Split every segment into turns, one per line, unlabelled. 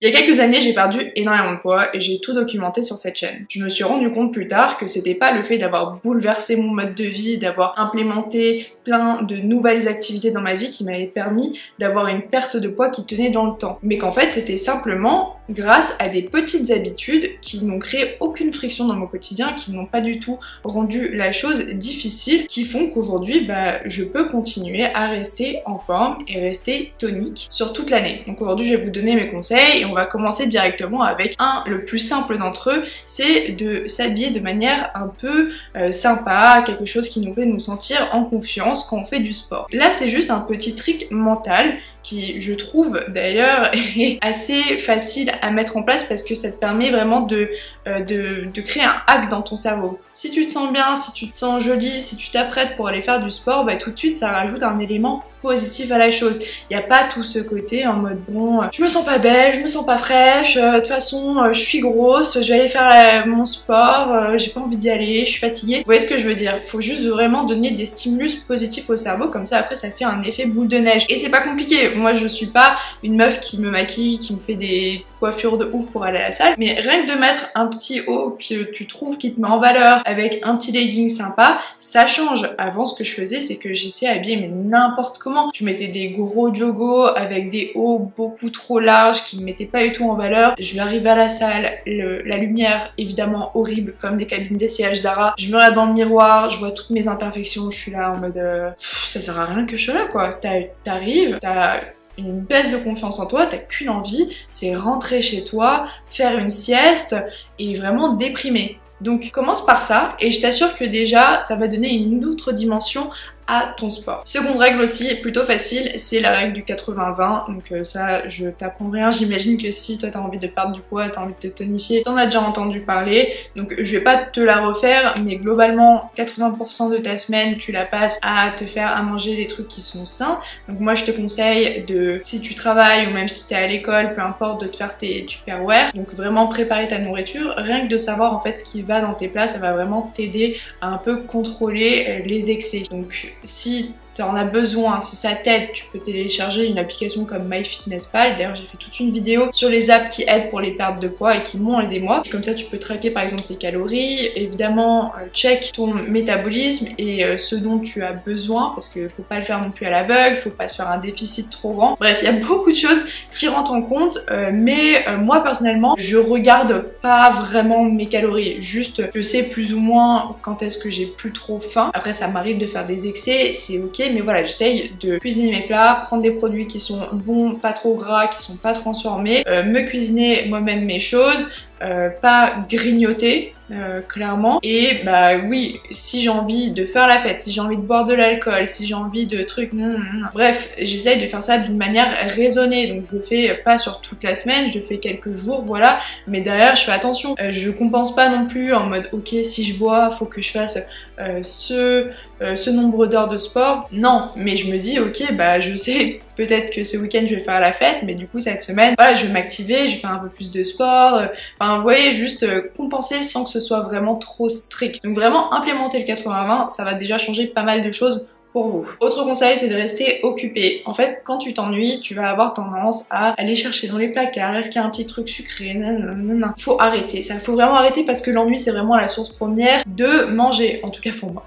Il y a quelques années, j'ai perdu énormément de poids et j'ai tout documenté sur cette chaîne. Je me suis rendu compte plus tard que c'était pas le fait d'avoir bouleversé mon mode de vie, d'avoir implémenté plein de nouvelles activités dans ma vie qui m'avaient permis d'avoir une perte de poids qui tenait dans le temps. Mais qu'en fait, c'était simplement grâce à des petites habitudes qui n'ont créé aucune friction dans mon quotidien, qui n'ont pas du tout rendu la chose difficile, qui font qu'aujourd'hui, je peux continuer à rester en forme et rester tonique sur toute l'année. Donc aujourd'hui, je vais vous donner mes conseils. On va commencer directement avec le plus simple d'entre eux, c'est de s'habiller de manière un peu sympa, quelque chose qui nous fait nous sentir en confiance quand on fait du sport. Là, c'est juste un petit trick mental qui, je trouve d'ailleurs, est assez facile à mettre en place parce que ça te permet vraiment de créer un hack dans ton cerveau. Si tu te sens bien, si tu te sens jolie, si tu t'apprêtes pour aller faire du sport, tout de suite ça rajoute un élément positif à la chose. Il n'y a pas tout ce côté en mode bon, je me sens pas belle, je me sens pas fraîche, de toute façon je suis grosse, je vais aller faire mon sport, j'ai pas envie d'y aller, je suis fatiguée. Vous voyez ce que je veux dire? Il faut juste vraiment donner des stimulus positifs au cerveau, comme ça après ça fait un effet boule de neige. Et c'est pas compliqué, moi je suis pas une meuf qui me maquille, qui me fait des coiffures de ouf pour aller à la salle, mais rien que de mettre un petit haut que tu trouves qui te met en valeur avec un petit legging sympa, ça change. Avant, ce que je faisais, c'est que j'étais habillée mais n'importe comment. Je mettais des gros joggos avec des hauts beaucoup trop larges qui me mettaient pas du tout en valeur. Je vais arriver à la salle, la lumière évidemment horrible comme des cabines d'essayage Zara. Je me regarde dans le miroir, je vois toutes mes imperfections, je suis là en mode ça sert à rien que je sois là quoi. T'arrives, t'as une baisse de confiance en toi, t'as qu'une envie, c'est rentrer chez toi, faire une sieste et vraiment déprimer. Donc commence par ça et je t'assure que déjà ça va donner une autre dimension à ton sport. Seconde règle aussi, plutôt facile, c'est la règle du 80-20. Donc ça, je t'apprends rien. J'imagine que si toi t'as envie de perdre du poids, t'as envie de te tonifier, t'en as déjà entendu parler. Donc je vais pas te la refaire, mais globalement 80% de ta semaine, tu la passes à te faire à manger des trucs qui sont sains. Donc moi je te conseille de, si tu travailles ou même si t'es à l'école, peu importe, de te faire tes Tupperware. Donc vraiment préparer ta nourriture. Rien que de savoir en fait ce qui va dans tes plats, ça va vraiment t'aider à un peu contrôler les excès. Donc si tu en as besoin, si ça t'aide, tu peux télécharger une application comme MyFitnessPal. D'ailleurs, j'ai fait toute une vidéo sur les apps qui aident pour les pertes de poids et qui m'ont aidé moi. Et comme ça, tu peux traquer par exemple tes calories, évidemment, check ton métabolisme et ce dont tu as besoin, parce qu'il faut pas le faire non plus à l'aveugle, faut pas se faire un déficit trop grand. Bref, il y a beaucoup de choses qui rentrent en compte, mais moi personnellement, je regarde pas vraiment mes calories. Juste, je sais plus ou moins quand est-ce que j'ai plus trop faim. Après, ça m'arrive de faire des excès, c'est ok. Mais voilà, j'essaye de cuisiner mes plats, prendre des produits qui sont bons, pas trop gras, qui sont pas transformés, me cuisiner moi-même mes choses, pas grignoter clairement. Et oui, si j'ai envie de faire la fête, si j'ai envie de boire de l'alcool, si j'ai envie de trucs, bref, j'essaye de faire ça d'une manière raisonnée. Donc je le fais pas sur toute la semaine, je le fais quelques jours, voilà. Mais derrière, je fais attention. Je compense pas non plus en mode ok, si je bois, faut que je fasse ce nombre d'heures de sport. Non, mais je me dis ok, je sais peut-être que ce week-end je vais faire la fête, mais du coup cette semaine, voilà, je vais m'activer, je vais faire un peu plus de sport. Enfin, vous voyez, juste compenser sans que ce soit vraiment trop strict. Donc vraiment implémenter le 80-20, ça va déjà changer pas mal de choses pour vous. Autre conseil, c'est de rester occupé. En fait, quand tu t'ennuies, tu vas avoir tendance à aller chercher dans les placards, est-ce qu'il y a un petit truc sucré, nanana. Faut arrêter, ça faut vraiment arrêter parce que l'ennui c'est vraiment la source première de manger, en tout cas pour moi.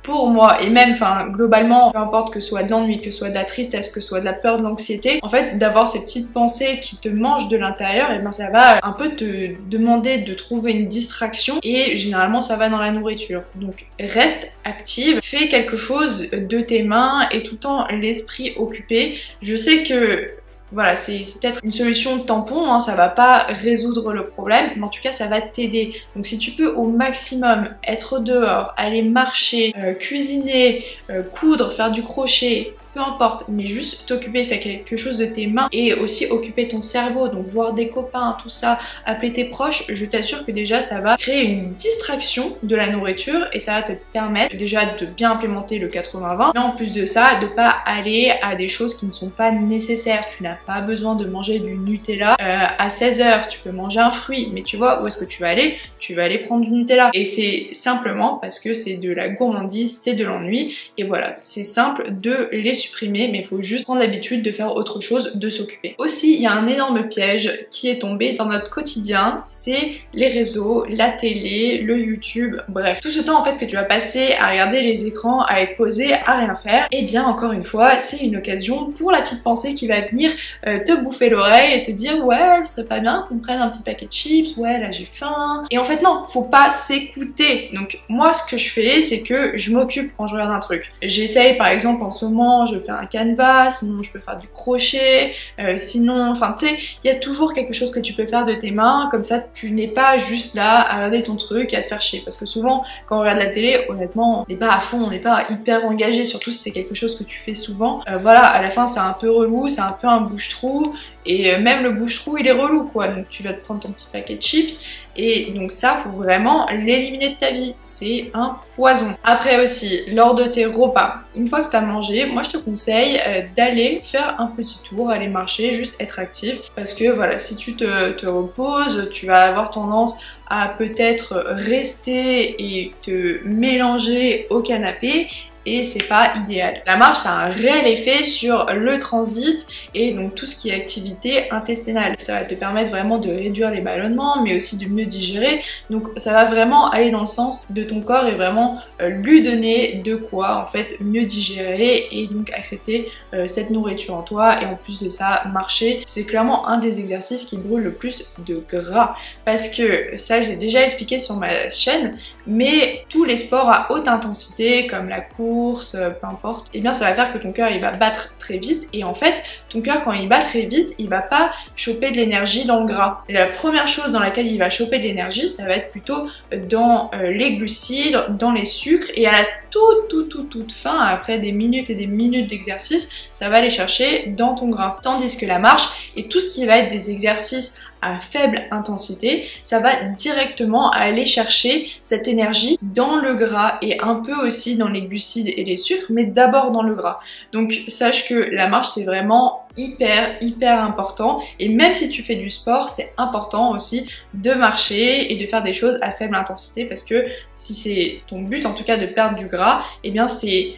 Pour moi, et même, globalement, peu importe que ce soit de l'ennui, que ce soit de la tristesse, que ce soit de la peur, de l'anxiété, en fait, d'avoir ces petites pensées qui te mangent de l'intérieur, et ça va un peu te demander de trouver une distraction, et généralement, ça va dans la nourriture. Donc, reste active, fais quelque chose de tes mains, et tout le temps l'esprit occupé. Je sais que voilà, c'est peut-être une solution tampon, hein, ça va pas résoudre le problème, mais en tout cas ça va t'aider. Donc si tu peux au maximum être dehors, aller marcher, cuisiner, coudre, faire du crochet, peu importe, mais juste t'occuper, faire quelque chose de tes mains et aussi occuper ton cerveau, donc voir des copains, tout ça, appeler tes proches, je t'assure que déjà ça va créer une distraction de la nourriture et ça va te permettre déjà de bien implémenter le 80-20, mais en plus de ça, de pas aller à des choses qui ne sont pas nécessaires. Tu n'as pas besoin de manger du Nutella à 16h, tu peux manger un fruit, mais tu vois où est-ce que tu vas aller? Tu vas aller prendre du Nutella. Et c'est simplement parce que c'est de la gourmandise, c'est de l'ennui, et voilà, c'est simple de les supprimer, mais il faut juste prendre l'habitude de faire autre chose, de s'occuper. Aussi, il y a un énorme piège qui est tombé dans notre quotidien, c'est les réseaux, la télé, le YouTube, bref. Tout ce temps en fait que tu vas passer à regarder les écrans, à être posé, à rien faire, et bien encore une fois, c'est une occasion pour la petite pensée qui va venir te bouffer l'oreille et te dire ouais, ce serait pas bien qu'on prenne un petit paquet de chips, ouais là j'ai faim. Et en fait non, faut pas s'écouter. Donc moi ce que je fais, c'est que je m'occupe quand je regarde un truc. J'essaye par exemple en ce moment, je fais un canevas, sinon je peux faire du crochet, sinon, enfin tu sais, il y a toujours quelque chose que tu peux faire de tes mains, comme ça tu n'es pas juste là à regarder ton truc et à te faire chier. Parce que souvent quand on regarde la télé, honnêtement, on n'est pas à fond, on n'est pas hyper engagé, surtout si c'est quelque chose que tu fais souvent. Voilà, à la fin c'est un peu relou, c'est un peu un bouche-trou. Et même le bouche-trou il est relou quoi, donc tu vas te prendre ton petit paquet de chips et donc ça faut vraiment l'éliminer de ta vie, c'est un poison. Après aussi, lors de tes repas, une fois que tu as mangé, moi je te conseille d'aller faire un petit tour, aller marcher, juste être active parce que voilà, si tu te reposes, tu vas avoir tendance à peut-être rester et te mélanger au canapé et c'est pas idéal. La marche ça a un réel effet sur le transit et donc tout ce qui est activité intestinale. Ça va te permettre vraiment de réduire les ballonnements mais aussi de mieux digérer, donc ça va vraiment aller dans le sens de ton corps et vraiment lui donner de quoi en fait mieux digérer et donc accepter cette nourriture en toi. Et en plus de ça, marcher c'est clairement un des exercices qui brûle le plus de gras parce que ça j'ai déjà expliqué sur ma chaîne, mais tous les sports à haute intensité comme la course, peu importe, et bien ça va faire que ton cœur il va battre très vite et en fait ton cœur quand il bat très vite il va pas choper de l'énergie dans le gras. Et la première chose dans laquelle il va choper de l'énergie ça va être plutôt dans les glucides, dans les sucres et à la toute fin, après des minutes et des minutes d'exercice, ça va aller chercher dans ton gras. Tandis que la marche et tout ce qui va être des exercices à faible intensité, ça va directement aller chercher cette énergie dans le gras et un peu aussi dans les glucides et les sucres, mais d'abord dans le gras. Donc sache que la marche c'est vraiment hyper important et même si tu fais du sport, c'est important aussi de marcher et de faire des choses à faible intensité parce que si c'est ton but en tout cas de perdre du gras, et bien c'est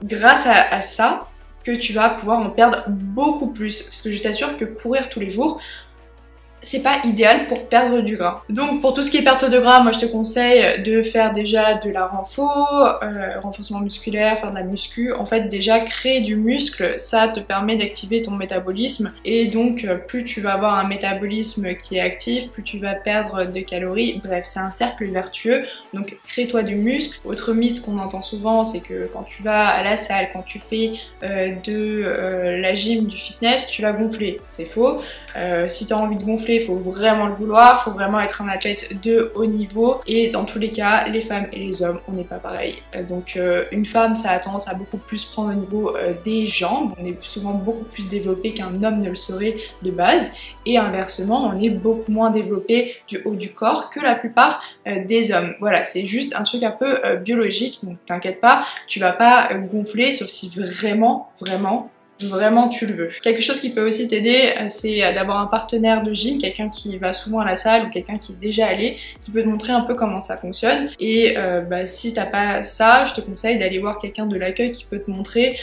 grâce à ça que tu vas pouvoir en perdre beaucoup plus parce que je t'assure que courir tous les jours c'est pas idéal pour perdre du gras. Donc pour tout ce qui est perte de gras, moi je te conseille de faire déjà de la renforcement musculaire, faire de la muscu. En fait déjà créer du muscle, ça te permet d'activer ton métabolisme et donc plus tu vas avoir un métabolisme qui est actif, plus tu vas perdre de calories. Bref, c'est un cercle vertueux. Donc crée-toi du muscle. Autre mythe qu'on entend souvent, c'est que quand tu vas à la salle, quand tu fais la gym, du fitness, tu vas gonfler. C'est faux. Si tu as envie de gonfler, il faut vraiment le vouloir, il faut vraiment être un athlète de haut niveau et dans tous les cas, les femmes et les hommes, on n'est pas pareil. Donc une femme, ça a tendance à beaucoup plus prendre au niveau des jambes, on est souvent beaucoup plus développé qu'un homme ne le serait de base et inversement, on est beaucoup moins développé du haut du corps que la plupart des hommes. Voilà, c'est juste un truc un peu biologique, donc t'inquiète pas, tu vas pas gonfler sauf si vraiment tu le veux. Quelque chose qui peut aussi t'aider, c'est d'avoir un partenaire de gym, quelqu'un qui va souvent à la salle ou quelqu'un qui est déjà allé, qui peut te montrer un peu comment ça fonctionne. Et si t'as pas ça, je te conseille d'aller voir quelqu'un de l'accueil qui peut te montrer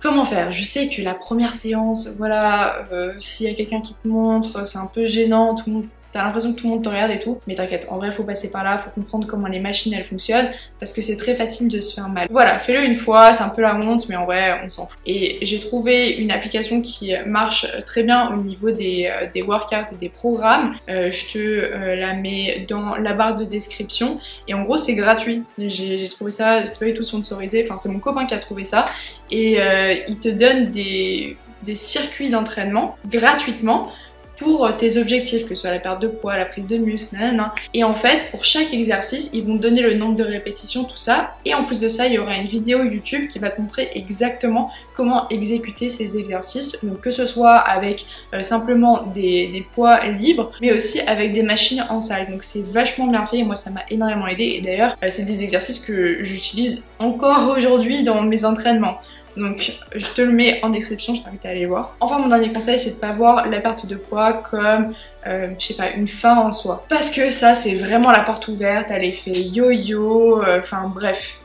comment faire. Je sais que la première séance, voilà, s'il y a quelqu'un qui te montre, c'est un peu gênant, tout le monde t'as l'impression que tout le monde te regarde et tout, mais t'inquiète, en vrai faut passer par là, faut comprendre comment les machines elles fonctionnent, parce que c'est très facile de se faire mal. Voilà, fais-le une fois, c'est un peu la honte, mais en vrai on s'en fout. Et j'ai trouvé une application qui marche très bien au niveau des workouts et des programmes, je te la mets dans la barre de description, et en gros c'est gratuit. J'ai trouvé ça, c'est pas du tout sponsorisé, enfin c'est mon copain qui a trouvé ça, et il te donne des circuits d'entraînement gratuitement pour tes objectifs, que ce soit la perte de poids, la prise de muscle, nanana. Et en fait, pour chaque exercice, ils vont te donner le nombre de répétitions, tout ça. Et en plus de ça, il y aura une vidéo YouTube qui va te montrer exactement comment exécuter ces exercices. Donc que ce soit avec simplement des poids libres, mais aussi avec des machines en salle. Donc c'est vachement bien fait et moi ça m'a énormément aidé. Et d'ailleurs, c'est des exercices que j'utilise encore aujourd'hui dans mes entraînements. Donc je te le mets en description, je t'invite à aller voir. Enfin mon dernier conseil c'est de pas voir la perte de poids comme je sais pas, une fin en soi. Parce que ça c'est vraiment la porte ouverte à l'effet yo-yo, enfin bref,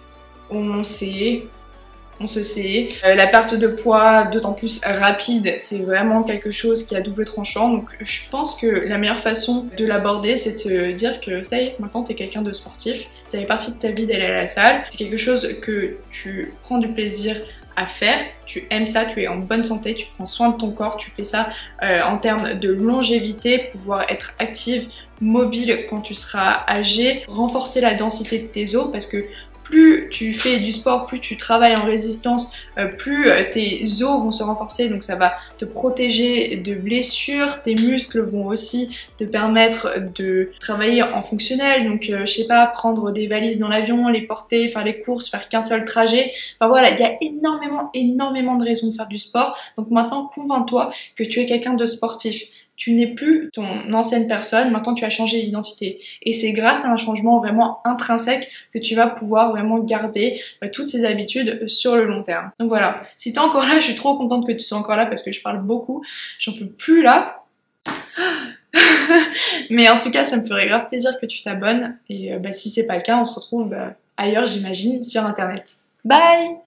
on sait on se sait. La perte de poids, d'autant plus rapide, c'est vraiment quelque chose qui est à double tranchant. Donc je pense que la meilleure façon de l'aborder, c'est de te dire que ça y est, maintenant t'es quelqu'un de sportif. Ça fait partie de ta vie d'aller à la salle. C'est quelque chose que tu prends du plaisir à faire, tu aimes ça, tu es en bonne santé, tu prends soin de ton corps, tu fais ça en termes de longévité, pouvoir être active, mobile quand tu seras âgé, renforcer la densité de tes os parce que plus tu fais du sport, plus tu travailles en résistance, plus tes os vont se renforcer, donc ça va te protéger de blessures, tes muscles vont aussi te permettre de travailler en fonctionnel, donc je sais pas, prendre des valises dans l'avion, les porter, faire les courses, faire qu'un seul trajet, enfin voilà, il y a énormément de raisons de faire du sport, donc maintenant convainc-toi que tu es quelqu'un de sportif. Tu n'es plus ton ancienne personne, maintenant tu as changé d'identité. Et c'est grâce à un changement vraiment intrinsèque que tu vas pouvoir vraiment garder toutes ces habitudes sur le long terme. Donc voilà, si t'es encore là, je suis trop contente que tu sois encore là parce que je parle beaucoup, j'en peux plus là. Mais en tout cas, ça me ferait grave plaisir que tu t'abonnes. Et si c'est pas le cas, on se retrouve ailleurs, j'imagine, sur internet. Bye!